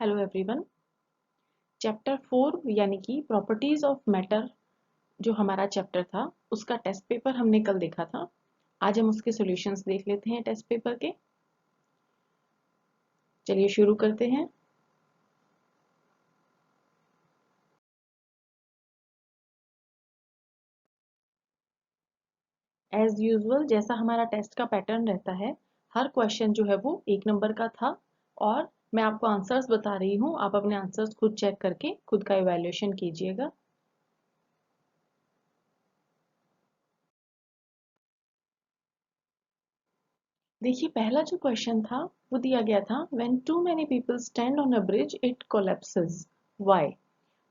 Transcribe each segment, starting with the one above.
Hello everyone. Chapter 4 यानी कि properties of matter जो हमारा चैप्टर था उसका टेस्ट पेपर हमने कल देखा था। आज हम उसके सॉल्यूशंस देख लेते हैं टेस्ट पेपर के। चलिए शुरू करते हैं। एज यूजुअल जैसा हमारा टेस्ट का पैटर्न रहता है, हर क्वेश्चन जो है वो 1 नंबर का था और मैं आपको आंसर्स बता रही हूँ। आप अपने आंसर्स खुद चेक करके खुद का इवैल्यूएशन कीजिएगा। देखिए, पहला जो क्वेश्चन था वो दिया गया था, when too many people stand on a bridge it collapses, why.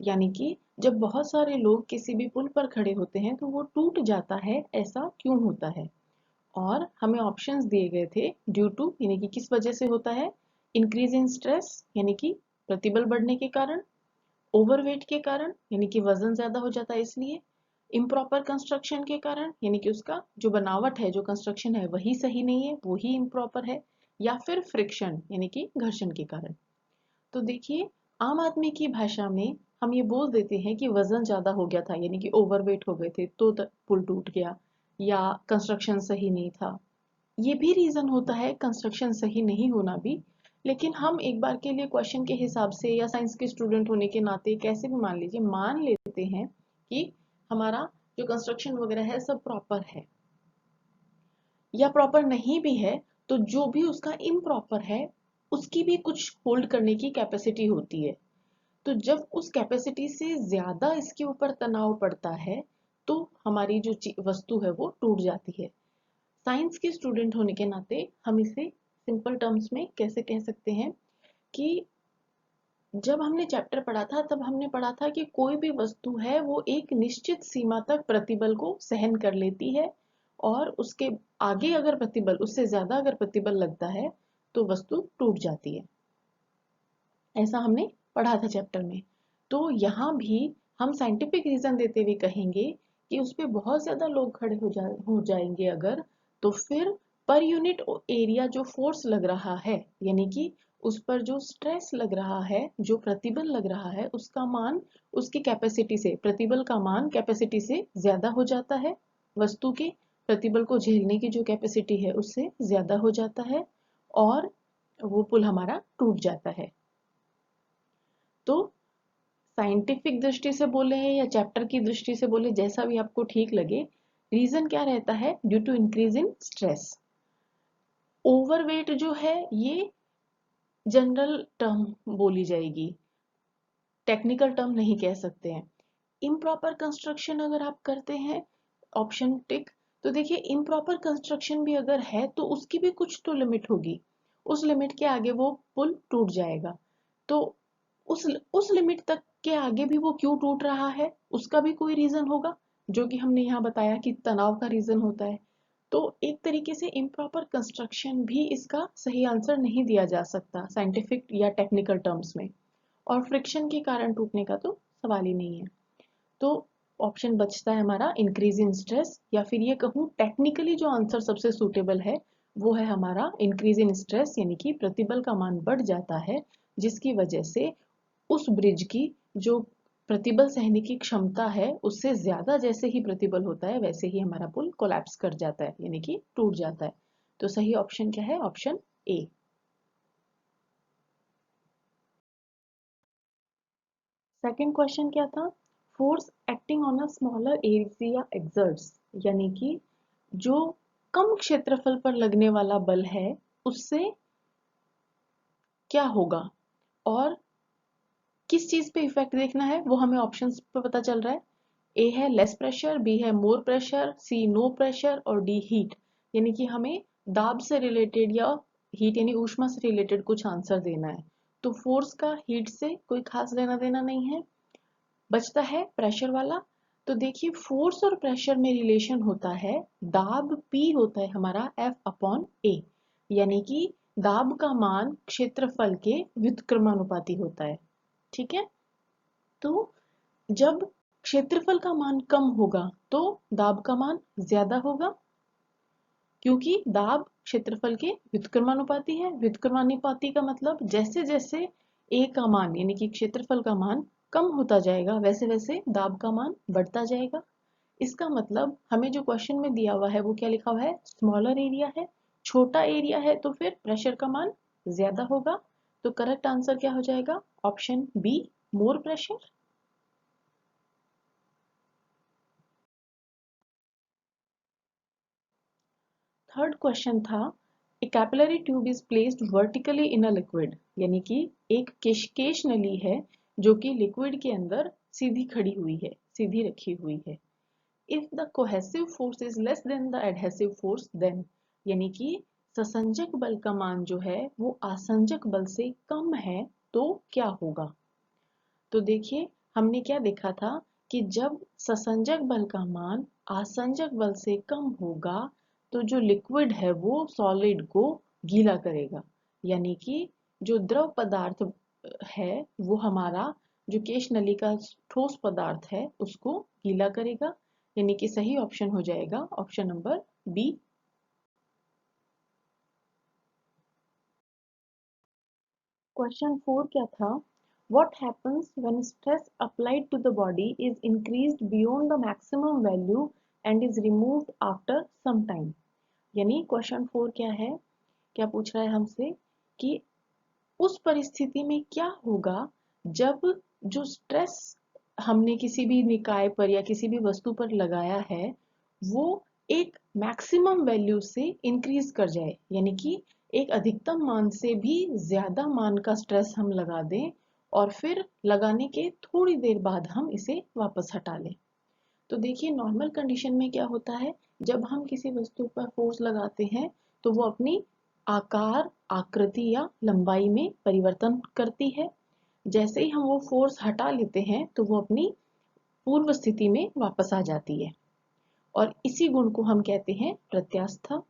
यानी कि जब बहुत सारे लोग किसी भी पुल पर खड़े होते हैं तो वो टूट जाता है, ऐसा क्यों होता है। और हमें ऑप्शंस दिए गए थे, ड्यू टू यानी कि किस वजह से होता है, इंक्रीज इन स्ट्रेस यानी कि प्रतिबल बढ़ने के कारण, ओवरवेट के कारण यानी कि वजन ज्यादा हो जाता है इसलिए, इम्प्रॉपर कंस्ट्रक्शन के कारण यानी कि उसका जो बनावट है, जो कंस्ट्रक्शन है वही सही नहीं है, वो ही इम्प्रॉपर है, या फिर फ्रिक्शन यानी कि घर्षण के कारण। तो देखिए, आम आदमी की भाषा में हम ये बोल देते हैं कि वजन ज्यादा हो गया था यानी कि ओवरवेट हो गए थे तो पुल टूट गया, या कंस्ट्रक्शन सही नहीं था। ये भी रीजन होता है कंस्ट्रक्शन सही नहीं होना भी। लेकिन हम एक बार के लिए क्वेश्चन के हिसाब से या साइंस के स्टूडेंट होने के नाते कैसे भी मान लीजिए, मान लेते हैं कि हमारा जो कंस्ट्रक्शन वगैरह है सब प्रॉपर है, या प्रॉपर नहीं भी है तो जो भी उसका इम्प्रॉपर है उसकी भी कुछ होल्ड करने की कैपेसिटी होती है। तो जब उस कैपेसिटी से ज्यादा इसके ऊपर तनाव पड़ता है तो हमारी जो वस्तु है वो टूट जाती है। साइंस के स्टूडेंट होने के नाते हम इसे सिंपल टर्म्स में कैसे कह सकते हैं कि जब हमने चैप्टर पढ़ा था तब हमने पढ़ा था कि कोई भी वस्तु है वो एक निश्चित सीमा तक प्रतिबल को सहन कर लेती है, और उसके आगे अगर प्रतिबल, उससे ज्यादा अगर प्रतिबल लगता है तो वस्तु टूट जाती है। ऐसा हमने पढ़ा था चैप्टर में। तो यहाँ भी हम साइंटिफिक रीजन देते हुए कहेंगे कि उस पर बहुत ज्यादा लोग खड़े हो जाएंगे अगर, तो फिर पर यूनिट एरिया जो फोर्स लग रहा है यानी कि उस पर जो स्ट्रेस लग रहा है, जो प्रतिबल लग रहा है, उसका मान उसकी कैपेसिटी से, प्रतिबल का मान कैपेसिटी से ज्यादा हो जाता है। वस्तु के प्रतिबल को झेलने की जो कैपेसिटी है उससे ज्यादा हो जाता है और वो पुल हमारा टूट जाता है। तो साइंटिफिक दृष्टि से बोले या चैप्टर की दृष्टि से बोले, जैसा भी आपको ठीक लगे, रीजन क्या रहता है, due to increase in stress. Overweight जो है ये जनरल टर्म बोली जाएगी, टेक्निकल टर्म नहीं कह सकते हैं। इम्प्रॉपर कंस्ट्रक्शन अगर आप करते हैं, ऑप्शन टिक। तो देखिए, इम्प्रॉपर कंस्ट्रक्शन भी अगर है तो उसकी भी कुछ तो लिमिट होगी, उस लिमिट के आगे वो पुल टूट जाएगा। तो उस लिमिट तक के आगे भी वो क्यों टूट रहा है, उसका भी कोई रीजन होगा, जो कि हमने यहाँ बताया कि तनाव का रीजन होता है। तो एक तरीके से इम्प्रॉपर कंस्ट्रक्शन भी इसका सही आंसर नहीं दिया जा सकता साइंटिफिक या टेक्निकल टर्म्स में, और फ्रिक्शन के कारण टूटने का तो सवाल ही नहीं है। तो ऑप्शन बचता है हमारा इंक्रीज इन स्ट्रेस, या फिर ये कहूँ टेक्निकली जो आंसर सबसे सूटेबल है वो है हमारा इंक्रीज इन स्ट्रेस, यानी कि प्रतिबल का मान बढ़ जाता है जिसकी वजह से उस ब्रिज की जो प्रतिबल सहने की क्षमता है उससे ज्यादा जैसे ही प्रतिबल होता है वैसे ही हमारा पुल कोलैप्स कर जाता है यानी कि टूट जाता है। तो सही ऑप्शन क्या है, ऑप्शन ए। सेकंड क्वेश्चन क्या था, force acting on a smaller area exerts, यानी कि जो कम क्षेत्रफल पर लगने वाला बल है उससे क्या होगा, और किस चीज पे इफेक्ट देखना है वो हमें ऑप्शंस पे पता चल रहा है। ए है लेस प्रेशर, बी है मोर प्रेशर, सी नो प्रेशर, और डी हीट। यानी कि हमें दाब से रिलेटेड या हीट यानी ऊष्मा से रिलेटेड कुछ आंसर देना है। तो फोर्स का हीट से कोई खास लेना देना नहीं है, बचता है प्रेशर वाला। तो देखिए, फोर्स और प्रेशर में रिलेशन होता है, दाब P होता है हमारा F अपॉन A, यानी कि दाब का मान क्षेत्रफल के व्युत्क्रमानुपाती होता है। ठीक है। तो जब क्षेत्रफल का मान कम होगा तो दाब का मान ज्यादा होगा, क्योंकि दाब क्षेत्रफल के व्युत्क्रमानुपाती है। व्युत्क्रमानुपाती का मतलब जैसे जैसे ए का मान यानी कि क्षेत्रफल का मान कम होता जाएगा, वैसे वैसे दाब का मान बढ़ता जाएगा। इसका मतलब हमें जो क्वेश्चन में दिया हुआ है वो क्या लिखा हुआ है, स्मॉलर एरिया है। छोटा एरिया है तो फिर प्रेशर का मान ज्यादा होगा। तो करेक्ट आंसर क्या हो जाएगा, option B, more pressure. Third question था, a capillary tube is placed vertically in a liquid, यानी कि एक केश नली है जो कि लिक्विड के अंदर सीधी खड़ी हुई है, सीधी रखी हुई है। If the cohesive force is less than the adhesive force then, यानी कि ससंजक बल का मान जो है वो आसंजक बल से कम है तो क्या होगा। तो देखिए हमने क्या देखा था कि जब ससंजक बल का मान आसंजक बल से कम होगा तो जो लिक्विड है वो सॉलिड को गीला करेगा, यानी कि जो द्रव पदार्थ है वो हमारा जो केश नली का ठोस पदार्थ है उसको गीला करेगा, यानी कि सही ऑप्शन हो जाएगा ऑप्शन नंबर बी। क्वेश्चन 4 क्या था, what happens when stress applied to the body is increased beyond the maximum value and is removed after some time। यानी क्वेश्चन 4 क्या है, क्या पूछ रहा है हमसे कि उस परिस्थिति में क्या होगा जब जो स्ट्रेस हमने किसी भी निकाय पर या किसी भी वस्तु पर लगाया है वो एक मैक्सिमम वैल्यू से इंक्रीज कर जाए, यानी कि एक अधिकतम मान से भी ज्यादा मान का स्ट्रेस हम लगा दें और फिर लगाने के थोड़ी देर बाद हम इसे वापस हटा लें। तो देखिए नॉर्मल कंडीशन में क्या होता है, जब हम किसी वस्तु पर फोर्स लगाते हैं तो वो अपनी आकार, आकृति या लंबाई में परिवर्तन करती है। जैसे ही हम वो फोर्स हटा लेते हैं तो वो अपनी पूर्व स्थिति में वापस आ जाती है और इसी गुण को हम कहते हैं प्रत्यास्था।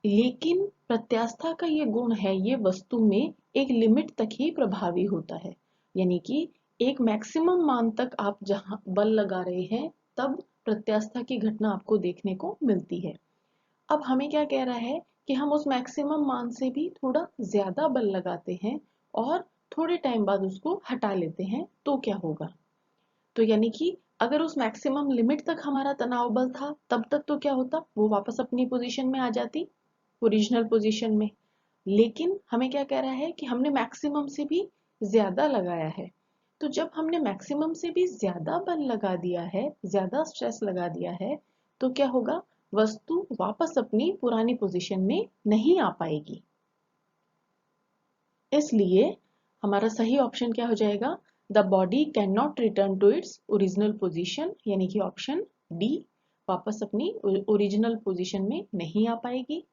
लेकिन प्रत्यास्था का ये गुण है ये वस्तु में एक लिमिट तक ही प्रभावी होता है, यानी कि एक मैक्सिमम मान तक आप जहां बल लगा रहे हैं तब प्रत्यास्था की घटना आपको देखने को मिलती है। अब हमें क्या कह रहा है कि हम उस मैक्सिमम मान से भी थोड़ा ज्यादा बल लगाते हैं और थोड़े टाइम बाद उसको हटा लेते हैं तो क्या होगा। तो यानी कि अगर उस मैक्सिमम लिमिट तक हमारा तनाव बल था तब तक तो क्या होता, वो वापस अपनी पोजीशन में आ जाती, ओरिजिनल पोजीशन में। लेकिन हमें क्या कह रहा है कि हमने मैक्सिमम से भी ज्यादा लगाया है। तो जब हमने मैक्सिमम से भी ज्यादा बल लगा दिया है, ज्यादा स्ट्रेस लगा दिया है, तो क्या होगा, वस्तु वापस अपनी पुरानी पोजीशन में नहीं आ पाएगी। इसलिए हमारा सही ऑप्शन क्या हो जाएगा, the body can not return to its original position, यानी कि ऑप्शन डी, वापस अपनी ओरिजिनल पोजीशन में नहीं आ पाएगी।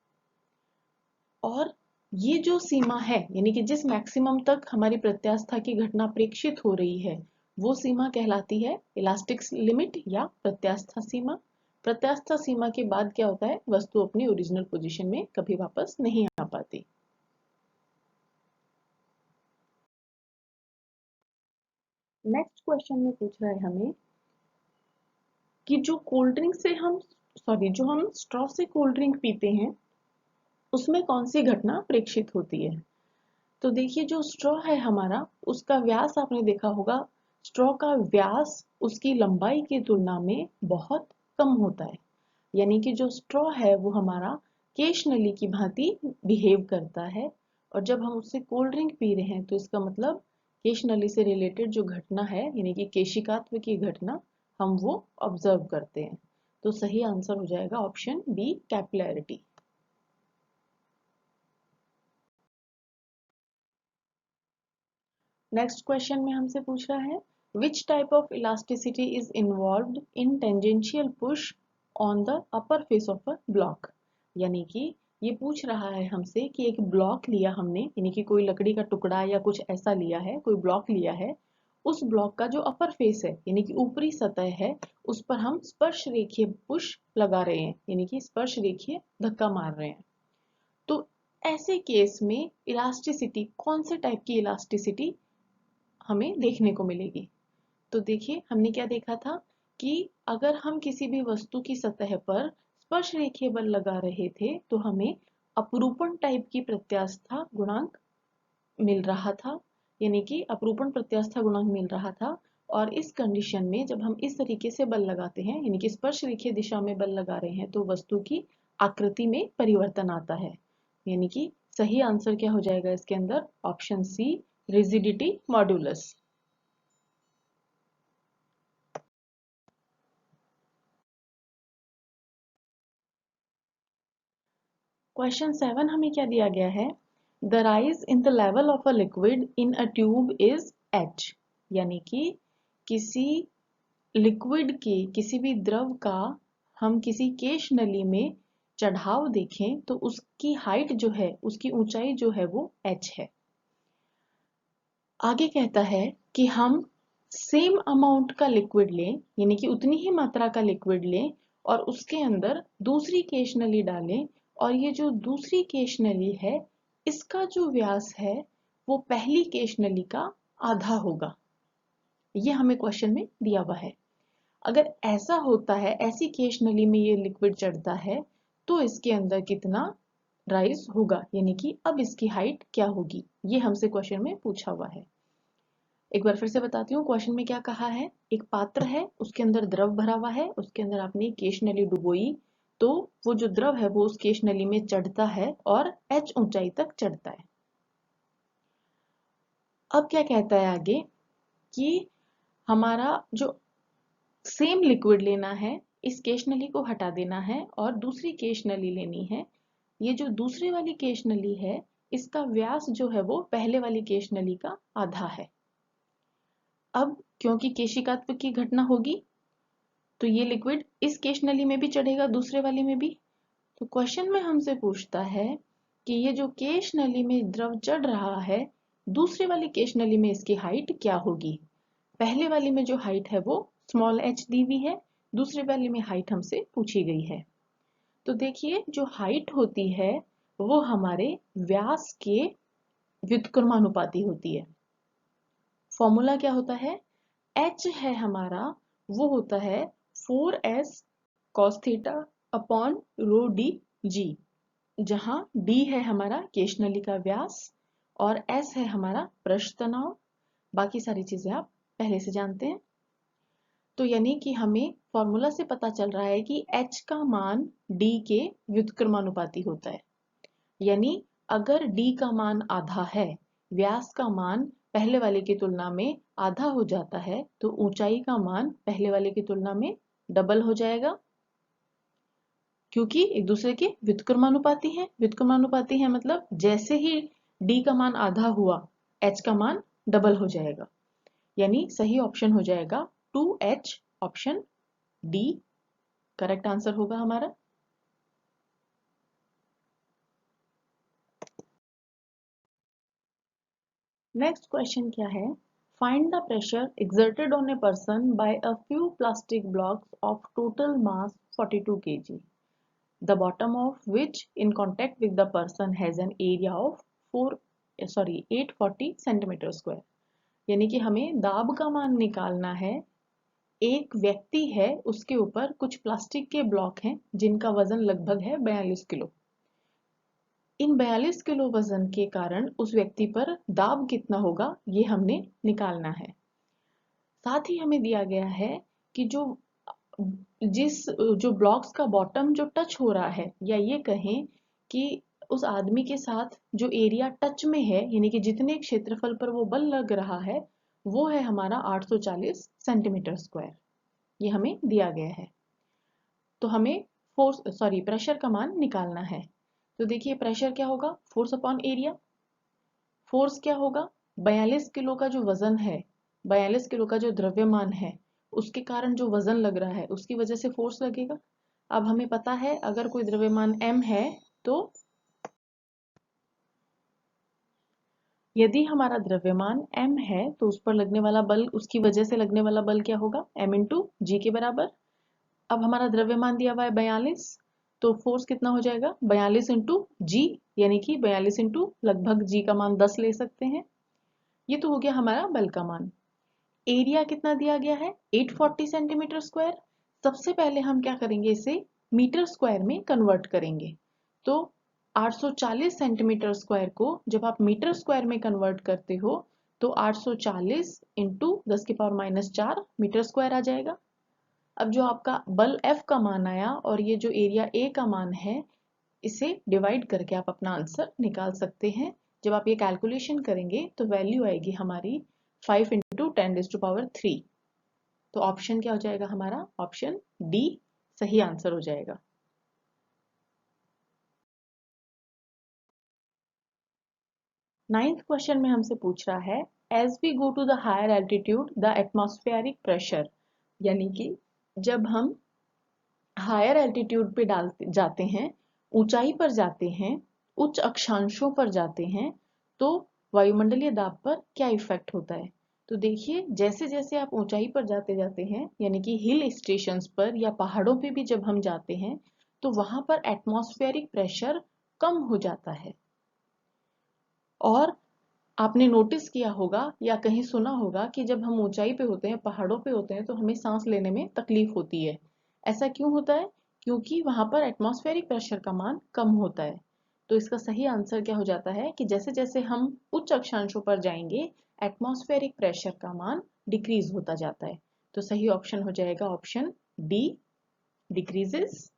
और ये जो सीमा है यानी कि जिस मैक्सिमम तक हमारी प्रत्यास्था की घटना प्रेक्षित हो रही है वो सीमा कहलाती है इलास्टिक लिमिट या प्रत्यास्था सीमा। प्रत्यास्था सीमा के बाद क्या होता है, वस्तु अपनी ओरिजिनल पोजीशन में कभी वापस नहीं आ पाती। नेक्स्ट क्वेश्चन में पूछ रहा है हमें कि जो कोल्ड ड्रिंक से हम जो हम स्ट्रॉ से कोल्ड ड्रिंक पीते हैं उसमें कौन सी घटना प्रेक्षित होती है। तो देखिए जो स्ट्रॉ है हमारा उसका व्यास आपने देखा होगा, स्ट्रॉ का व्यास उसकी लंबाई की तुलना में बहुत कम होता है, यानी कि जो स्ट्रॉ है वो हमारा केश नली की भांति बिहेव करता है। और जब हम उससे कोल्ड ड्रिंक पी रहे हैं तो इसका मतलब केश नली से रिलेटेड जो घटना है यानी कि केशिकात्व की घटना हम वो ऑब्जर्व करते हैं। तो सही आंसर हो जाएगा option B, capillarity. Next question में हमसे पूछ रहा है which type of elasticity is involved in tangential push on the upper face of a block, यानी कि ये पूछ रहा है हमसे कि एक ब्लॉक लिया हमने, यानी कि कोई लकड़ी का टुकड़ा या कुछ ऐसा लिया है, कोई ब्लॉक लिया है, उस ब्लॉक का जो अपर फेस है यानी कि ऊपरी सतह है उस पर हम स्पर्श रेखीय पुश लगा रहे हैं, यानी कि स्पर्श रेखीय धक्का मार रहे हैं। तो ऐसे केस में इलास्टिसिटी कौन से टाइप की इलास्टिसिटी हमें देखने को मिलेगी। तो देखिए हमने क्या देखा था कि अगर हम किसी भी वस्तु की सतह पर स्पर्श रेखीय बल लगा रहे थे तो हमें अपरूपण टाइप की प्रत्यास्था गुणांक मिल रहा था, यानी कि अपरूपण प्रत्यास्था गुणांक मिल रहा था। और इस कंडीशन में जब हम इस तरीके से बल लगाते हैं, यानी कि स्पर्श रेखीय दिशा में बल लगा रहे हैं, तो वस्तु की आकृति में परिवर्तन आता है। यानी कि सही आंसर क्या हो जाएगा इसके अंदर? Option C, rigidity modulus. Question 7 हमें क्या दिया गया है? The rise in the level of a liquid in a tube is h, यानी कि किसी लिक्विड के, किसी भी द्रव का हम किसी केश नली में चढ़ाव देखें तो उसकी हाइट जो है, उसकी ऊंचाई जो है वो h है। आगे कहता है कि हम सेम अमाउंट का लिक्विड लें, यानी कि उतनी ही मात्रा का लिक्विड लें और उसके अंदर दूसरी केश नली डालें, और ये जो दूसरी केश नली है इसका जो व्यास है वो पहली केश नली का आधा होगा। ये हमें क्वेश्चन में दिया हुआ है। अगर ऐसा होता है, ऐसी केश नली में ये लिक्विड चढ़ता है, तो इसके अंदर कितना राइज होगा, यानी कि अब इसकी हाइट क्या होगी, ये हमसे क्वेश्चन में पूछा हुआ है। एक बार फिर से बताती हूँ क्वेश्चन में क्या कहा है। एक पात्र है, उसके अंदर द्रव भरा हुआ है, उसके अंदर आपने केश नली डुबोई, तो वो जो द्रव है वो उस केश नली में चढ़ता है और h ऊंचाई तक चढ़ता है। अब क्या कहता है आगे कि हमारा जो सेम लिक्विड लेना है, इस केश नली को हटा देना है और दूसरी केश नली लेनी है। ये जो दूसरी वाली केश नली है इसका व्यास जो है वो पहले वाली केश नली का आधा है। अब क्योंकि केशिकात्व की घटना होगी तो ये लिक्विड इस केश नली में भी चढ़ेगा, दूसरे वाली में भी। तो क्वेश्चन में हमसे पूछता है कि ये जो केश नली में द्रव चढ़ रहा है, दूसरे वाली केश नली में इसकी हाइट क्या होगी। पहले वाली में जो हाइट है वो स्मॉल h दी हुई है, दूसरे वाली में हाइट हमसे पूछी गई है। तो देखिए जो हाइट होती है वो हमारे व्यास के व्युत्क्रमानुपाती होती है। फॉर्मूला क्या होता है? h है हमारा, वो होता है 4s cos theta upon rho D G, जहां d है हमारा केश नली का व्यास और s है हमारा पृष्ठ तनाव। बाकी सारी चीजें आप पहले से जानते हैं। तो यानी कि हमें फॉर्मूला से पता चल रहा है कि h का मान d के व्युत्क्रमानुपाती होता है। यानी अगर d का मान आधा है, व्यास का मान पहले वाले की तुलना में आधा हो जाता है, तो ऊंचाई का मान पहले वाले की तुलना में डबल हो जाएगा, क्योंकि एक दूसरे के व्युत्क्रमानुपाती हैं। व्युत्क्रमानुपाती है मतलब जैसे ही d का मान आधा हुआ h का मान डबल हो जाएगा। यानी सही ऑप्शन हो जाएगा 2h, option D correct answer होगा हमारा। नेक्स्ट क्वेश्चन क्या है? Find the pressure exerted on a person by a few plastic blocks of total mass 42 kg, the bottom of which in contact with the person has an area of 840 centimeter square। यानी कि हमें दाब का मान निकालना है। एक व्यक्ति है, उसके ऊपर कुछ प्लास्टिक के ब्लॉक हैं जिनका वजन लगभग है 42 किलो। इन 42 किलो वजन के कारण उस व्यक्ति पर दाब कितना होगा ये हमने निकालना है। साथ ही हमें दिया गया है कि जो ब्लॉक्स का बॉटम जो टच हो रहा है, या ये कहें कि उस आदमी के साथ जो एरिया टच में है, यानी कि जितने क्षेत्रफल पर वो बल लग रहा है वो है हमारा 840 सेंटीमीटर स्क्वायर। ये हमें दिया गया है। तो हमें प्रेशर का मान निकालना है। तो देखिए प्रेशर क्या होगा? Force upon area. फोर्स क्या होगा? 42 किलो का जो वजन है, 42 किलो का जो द्रव्यमान है, उसके कारण जो वजन लग रहा है उसकी वजह से फोर्स लगेगा। अब हमें पता है अगर कोई द्रव्यमान m है तो यदि हमारा द्रव्यमान m है तो उस पर लगने वाला बल, उसकी वजह से लगने वाला बल क्या होगा? m इंटू जी के बराबर। अब हमारा द्रव्यमान दिया हुआ है 42, तो फोर्स कितना हो जाएगा? 42 इंटू जी, यानी कि 42 इंटू लगभग जी का मान 10 ले सकते हैं। ये तो हो गया हमारा बल का मान। एरिया कितना दिया गया है? 840 सेंटीमीटर स्क्वायर। सबसे पहले हम क्या करेंगे, इसे मीटर स्क्वायर में कन्वर्ट करेंगे। तो 840 सेंटीमीटर स्क्वायर को जब आप मीटर स्क्वायर में कन्वर्ट करते हो तो 840 इंटू 10⁻⁻4 मीटर स्क्वायर आ जाएगा। अब जो आपका बल F का मान आया और ये जो एरिया A का मान है, इसे डिवाइड करके आप अपना आंसर निकाल सकते हैं। जब आप ये कैलकुलेशन करेंगे तो वैल्यू आएगी हमारी 5 इंटू 10⁻3। तो ऑप्शन क्या हो जाएगा हमारा? ऑप्शन डी सही आंसर हो जाएगा। 9th क्वेश्चन में हमसे पूछ रहा है as we go to the higher altitude the atmospheric pressure, यानी कि जब हम हायर एल्टीट्यूड पे जाते हैं, ऊंचाई पर जाते हैं, उच्च अक्षांशों पर जाते हैं, तो वायुमंडलीय दाब पर क्या इफेक्ट होता है? तो देखिए, जैसे जैसे आप ऊंचाई पर जाते जाते हैं, यानी कि हिल स्टेशंस पर या पहाड़ों पे भी जब हम जाते हैं, तो वहां पर एटमॉस्फेरिक प्रेशर कम हो जाता है। और आपने नोटिस किया होगा या कहीं सुना होगा कि जब हम ऊंचाई पे होते हैं, पहाड़ों पे होते हैं, तो हमें सांस लेने में तकलीफ होती है। ऐसा क्यों होता है? क्योंकि वहां पर एटमॉस्फेरिक प्रेशर का मान कम होता है। तो इसका सही आंसर क्या हो जाता है कि जैसे जैसे हम उच्च अक्षांशों पर जाएंगे, एटमॉस्फेरिक प्रेशर का मान डिक्रीज होता जाता है। तो सही ऑप्शन हो जाएगा option D, decreases.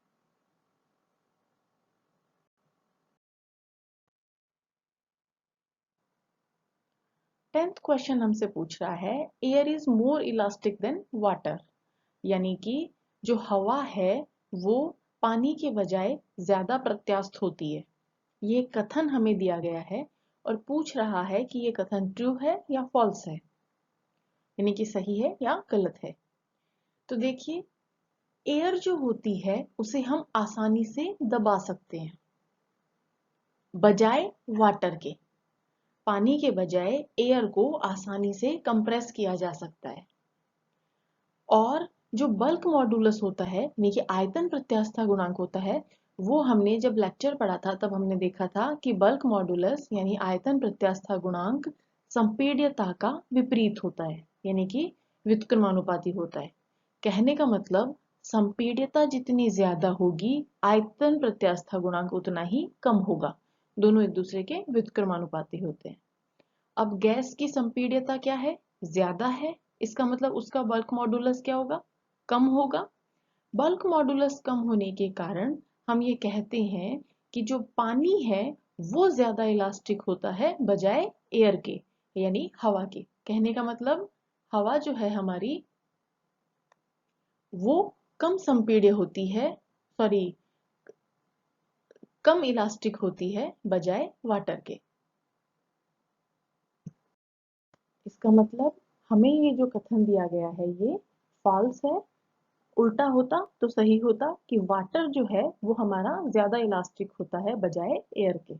10th question हमसे पूछ रहा है air is more elastic than water, यानी कि जो हवा है वो पानी के बजाय ज्यादा प्रत्यास्थ होती है। ये कथन हमें दिया गया है और पूछ रहा है कि ये कथन ट्रू है या फॉल्स है, यानी कि सही है या गलत है। तो देखिए, एयर जो होती है उसे हम आसानी से दबा सकते हैं बजाय वाटर के। पानी के बजाय एयर को आसानी से कंप्रेस किया जा सकता है। और जो बल्क मॉडुलस होता है, यानी कि आयतन प्रत्यास्थता गुणांक होता है, वो हमने जब लेक्चर पढ़ा था तब हमने देखा था कि बल्क मॉडुलस यानी आयतन प्रत्यास्थता गुणांक संपीड्यता का विपरीत होता है, यानी कि व्युत्क्रमानुपाती होता है। कहने का मतलब संपीड्यता जितनी ज्यादा होगी, आयतन प्रत्यास्थता गुणांक उतना ही कम होगा। दोनों एक दूसरे के व्युत्क्रमानुपाती होते हैं। अब गैस की संपीड्यता क्या है? ज्यादा है। इसका मतलब उसका बल्क मॉडुलस क्या होगा? कम होगा। बल्क मॉडुलस कम होने के कारण हम ये कहते हैं कि जो पानी है वो ज्यादा इलास्टिक होता है बजाय एयर के, यानी हवा के। कहने का मतलब हवा जो है हमारी वो कम संपीड्य होती है, सॉरी, कम इलास्टिक होती है बजाय वाटर के। इसका मतलब हमें ये जो कथन दिया गया है ये फॉल्स है। उल्टा होता तो सही होता कि वाटर जो है वो हमारा ज्यादा इलास्टिक होता है बजाय एयर के।